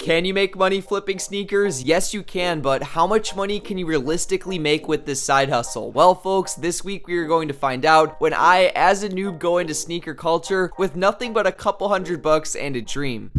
Can you make money flipping sneakers? Yes, you can, but how much money can you realistically make with this side hustle? Well, folks, this week we are going to find out when I, as a noob, go into sneaker culture with nothing but a couple $100 and a dream.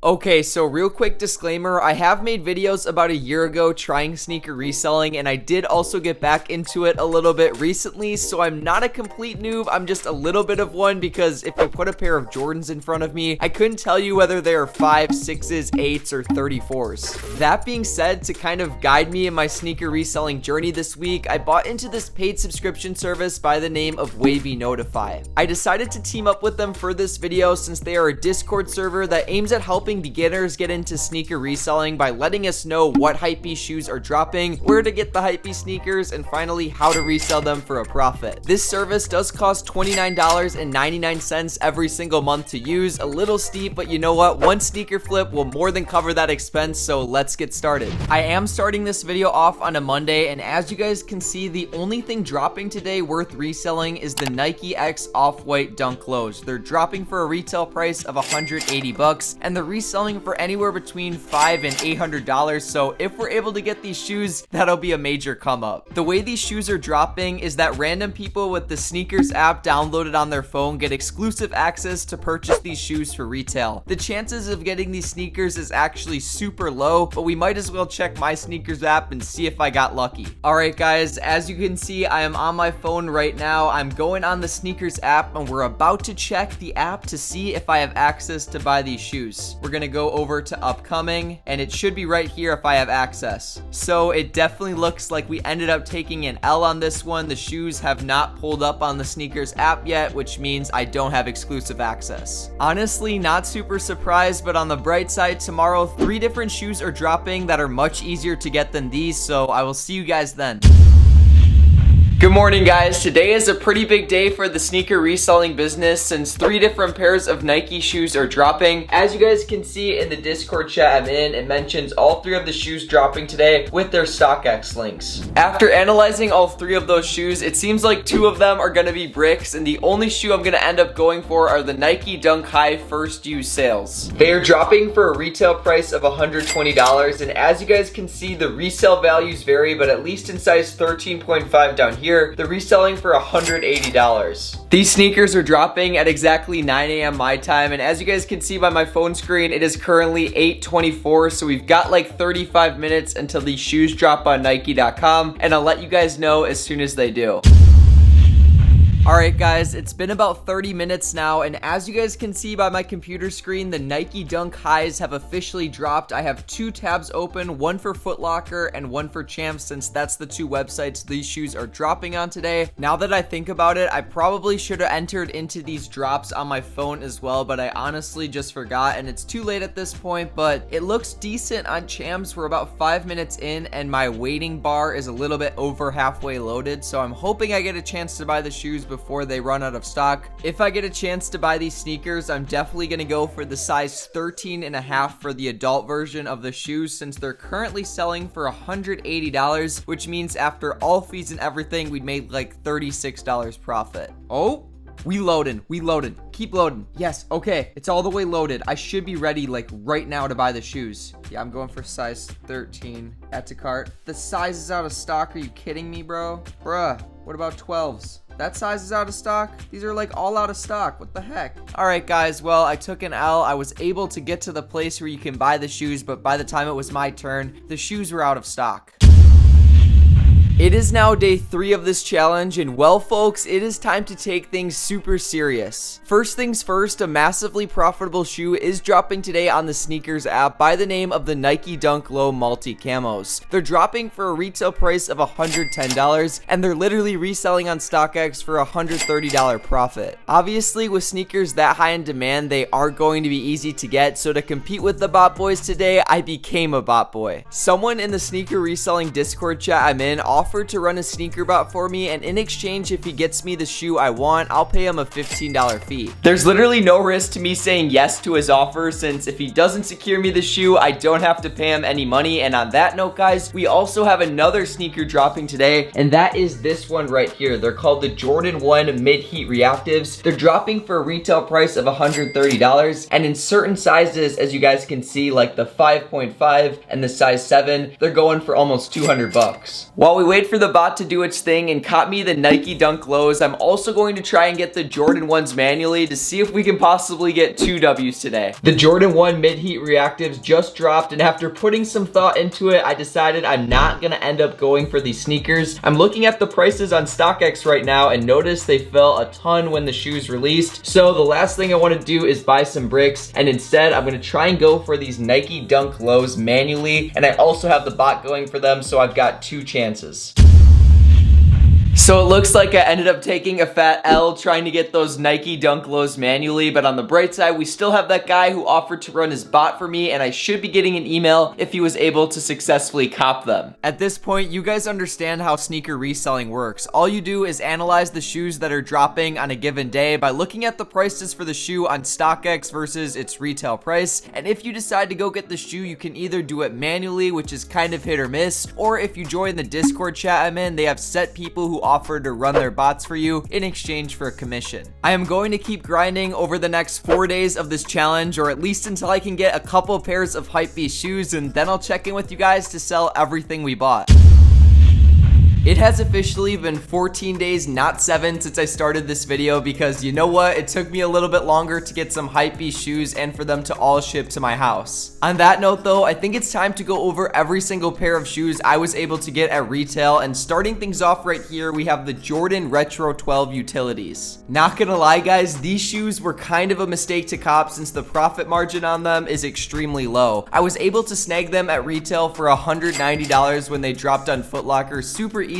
Okay, so real quick disclaimer, I have made videos about a year ago trying sneaker reselling, and I did also get back into it a little bit recently, so I'm not a complete noob, I'm just a little bit of one, because if you put a pair of Jordans in front of me, I couldn't tell you whether they are 5s, 6s, 8s, or 34s. That being said, to kind of guide me in my sneaker reselling journey this week, I bought into this paid subscription service by the name of WaveyNotify. I decided to team up with them for this video since they are a Discord server that aims at helping beginners get into sneaker reselling by letting us know what hypebeast shoes are dropping, where to get the hypebeast sneakers, and finally how to resell them for a profit. This service does cost $29.99 every single month to use. A little steep, but you know what? One sneaker flip will more than cover that expense, so let's get started. I am starting this video off on a Monday, and as you guys can see, the only thing dropping today worth reselling is the Nike X Off-White Dunk Lows. They're dropping for a retail price of $180, and the reselling for anywhere between $500 and $800, so if we're able to get these shoes, that'll be a major come up. The way these shoes are dropping is that random people with the sneakers app downloaded on their phone get exclusive access to purchase these shoes for retail. The chances of getting these sneakers is actually super low, but we might as well check my sneakers app and see if I got lucky. Alright guys, as you can see, I am on my phone right now. I'm going on the sneakers app and we're about to check the app to see if I have access to buy these shoes. We're gonna go over to upcoming, and it should be right here if I have access. So it definitely looks like we ended up taking an L on this one. The shoes have not pulled up on the sneakers app yet, which means I don't have exclusive access. Honestly, not super surprised, but on the bright side, tomorrow 3 different shoes are dropping that are much easier to get than these, so I will see you guys then. Good morning guys, today is a pretty big day for the sneaker reselling business since 3 different pairs of Nike shoes are dropping. As you guys can see in the Discord chat I'm in, it mentions all 3 of the shoes dropping today with their StockX links. After analyzing all 3 of those shoes, it seems like 2 of them are going to be bricks, and the only shoe I'm going to end up going for are the Nike Dunk High first use sales. They are dropping for a retail price of $120, and as you guys can see, the resale values vary, but at least in size 13.5 down here, they're reselling for $180. These sneakers are dropping at exactly 9 a.m. my time, and as you guys can see by my phone screen, it is currently 8:24, so we've got like 35 minutes until these shoes drop on Nike.com, and I'll let you guys know as soon as they do. Alright guys, it's been about 30 minutes now, and as you guys can see by my computer screen, the Nike Dunk Highs have officially dropped. I have 2 tabs open, one for Foot Locker and one for Champs, since that's the 2 websites these shoes are dropping on today. Now that I think about it, I probably should have entered into these drops on my phone as well, but I honestly just forgot, and it's too late at this point, but it looks decent on Champs. We're about 5 minutes in, and my waiting bar is a little bit over halfway loaded, so I'm hoping I get a chance to buy the shoes before they run out of stock. If I get a chance to buy these sneakers, I'm definitely going to go for the size 13.5 for the adult version of the shoes, since they're currently selling for $180, which means after all fees and everything, we'd made like $36 profit. Oh, we loading, keep loading. Yes, okay, it's all the way loaded. I should be ready like right now to buy the shoes. Yeah, I'm going for size 13. Add to cart. The size is out of stock. Are you kidding me, bro? Bruh, what about 12s? That size is out of stock? These are like all out of stock. What the heck? Alright guys, well, I took an L. I was able to get to the place where you can buy the shoes, but by the time it was my turn, the shoes were out of stock. It is now day 3 of this challenge, and well folks, it is time to take things super serious. First things first, a massively profitable shoe is dropping today on the sneakers app by the name of the Nike Dunk Low Multi Camos. They're dropping for a retail price of $110, and they're literally reselling on StockX for a $130 profit. Obviously, with sneakers that high in demand, they are going to be easy to get, so to compete with the bot boys today, I became a bot boy. Someone in the sneaker reselling Discord chat I'm in offered offered to run a sneaker bot for me, and in exchange, if he gets me the shoe I want, I'll pay him a $15 fee. There's literally no risk to me saying yes to his offer, since if he doesn't secure me the shoe, I don't have to pay him any money. And on that note, guys, we also have another sneaker dropping today, and that is this one right here. They're called the Jordan 1 Mid-Heat Reactives. They're dropping for a retail price of $130, and in certain sizes, as you guys can see, like the 5.5 and the size 7, they're going for almost 200 bucks. While we wait for the bot to do its thing and cop me the Nike Dunk Lows, I'm also going to try and get the Jordan 1s manually to see if we can possibly get 2 W's today. The Jordan 1 Mid-Heat Reactives just dropped, and after putting some thought into it, I decided I'm not gonna end up going for these sneakers. I'm looking at the prices on StockX right now and notice they fell a ton when the shoes released. So the last thing I want to do is buy some bricks, and instead I'm gonna try and go for these Nike Dunk Lows manually, and I also have the bot going for them, so I've got 2 chances. So it looks like I ended up taking a fat L trying to get those Nike Dunk Lows manually, but on the bright side, we still have that guy who offered to run his bot for me, and I should be getting an email if he was able to successfully cop them. At this point, you guys understand how sneaker reselling works. All you do is analyze the shoes that are dropping on a given day by looking at the prices for the shoe on StockX versus its retail price, and if you decide to go get the shoe, you can either do it manually, which is kind of hit or miss, or if you join the Discord chat I'm in, they have set people who offered to run their bots for you in exchange for a commission. I am going to keep grinding over the next 4 days of this challenge, or at least until I can get a couple pairs of Hypebeast shoes, and then I'll check in with you guys to sell everything we bought. It has officially been 14 days, not 7, since I started this video, because you know what? It took me a little bit longer to get some Hypebeast shoes and for them to all ship to my house. On that note though, I think it's time to go over every single pair of shoes I was able to get at retail, and starting things off right here, we have the Jordan Retro 12 Utilities. Not gonna lie guys, these shoes were kind of a mistake to cop since the profit margin on them is extremely low. I was able to snag them at retail for $190 when they dropped on Foot Locker super easily,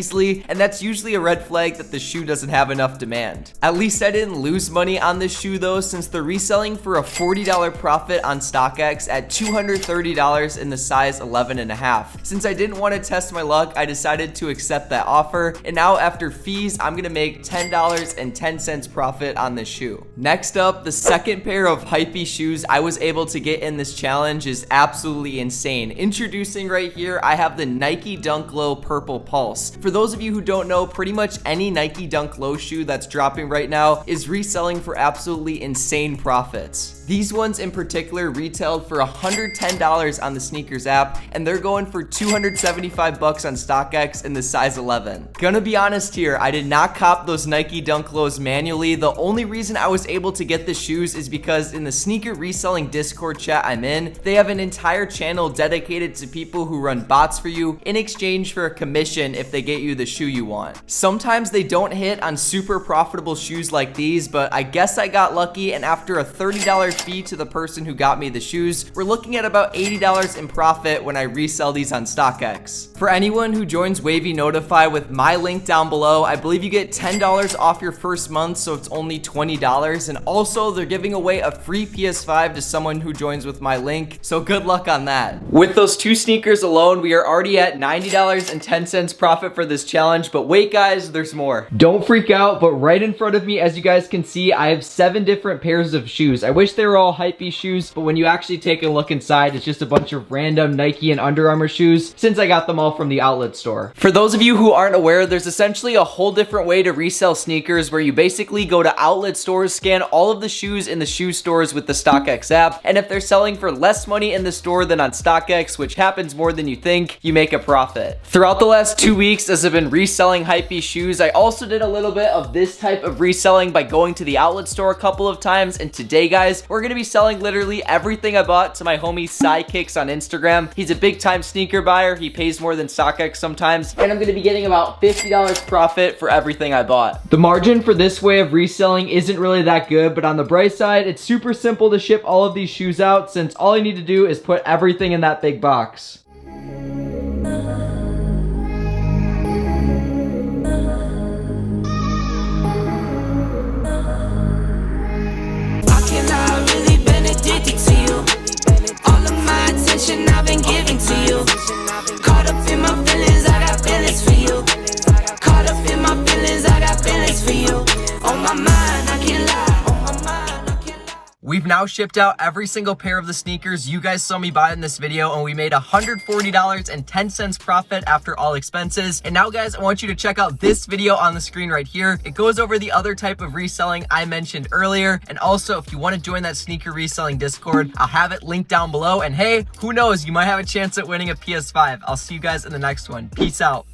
and that's usually a red flag that the shoe doesn't have enough demand. At least I didn't lose money on this shoe though, since they're reselling for a $40 profit on StockX at $230 in the size 11.5. Since I didn't want to test my luck, I decided to accept that offer, and now after fees, I'm gonna make $10.10 profit on this shoe. Next up, the second pair of Hypebeast shoes I was able to get in this challenge is absolutely insane. Introducing right here, I have the Nike Dunk Low Purple Pulse. For those of you who don't know, pretty much any Nike Dunk Low shoe that's dropping right now is reselling for absolutely insane profits. These ones in particular retailed for $110 on the sneakers app, and they're going for 275 bucks on StockX in the size 11. Gonna be honest here, I did not cop those Nike Dunk Lows manually. The only reason I was able to get the shoes is because in the sneaker reselling Discord chat I'm in, they have an entire channel dedicated to people who run bots for you in exchange for a commission if they get you the shoe you want. Sometimes they don't hit on super profitable shoes like these, but I guess I got lucky, and after a $30 fee to the person who got me the shoes, we're looking at about $80 in profit when I resell these on StockX. For anyone who joins WaveyNotify with my link down below, I believe you get $10 off your first month, so it's only $20, and also they're giving away a free PS5 to someone who joins with my link, so good luck on that. With those 2 sneakers alone, we are already at $90.10 profit for this challenge, but wait guys, there's more. Don't freak out, but right in front of me, as you guys can see, I have 7 different pairs of shoes. I wish they were all Hypebeast shoes, but when you actually take a look inside, it's just a bunch of random Nike and Under Armour shoes, since I got them all from the outlet store. For those of you who aren't aware, there's essentially a whole different way to resell sneakers, where you basically go to outlet stores, scan all of the shoes in the shoe stores with the StockX app, and if they're selling for less money in the store than on StockX, which happens more than you think, you make a profit. Throughout the last 2 weeks, as I've been reselling Hypebeast shoes, I also did a little bit of this type of reselling by going to the outlet store a couple of times, and today guys, we're gonna be selling literally everything I bought to my homie Sidekicks on Instagram. He's a big time sneaker buyer, he pays more than StockX sometimes, and I'm gonna be getting about $50 profit for everything I bought. The margin for this way of reselling isn't really that good, but on the bright side, it's super simple to ship all of these shoes out, since all I need to do is put everything in that big box. I've been giving to you. Caught up in my feelings, I got feelings for you. We've now shipped out every single pair of the sneakers you guys saw me buy in this video, and we made $140.10 profit after all expenses. And now guys, I want you to check out this video on the screen right here. It goes over the other type of reselling I mentioned earlier. And also, if you want to join that sneaker reselling Discord, I'll have it linked down below. And hey, who knows, you might have a chance at winning a PS5. I'll see you guys in the next one. Peace out.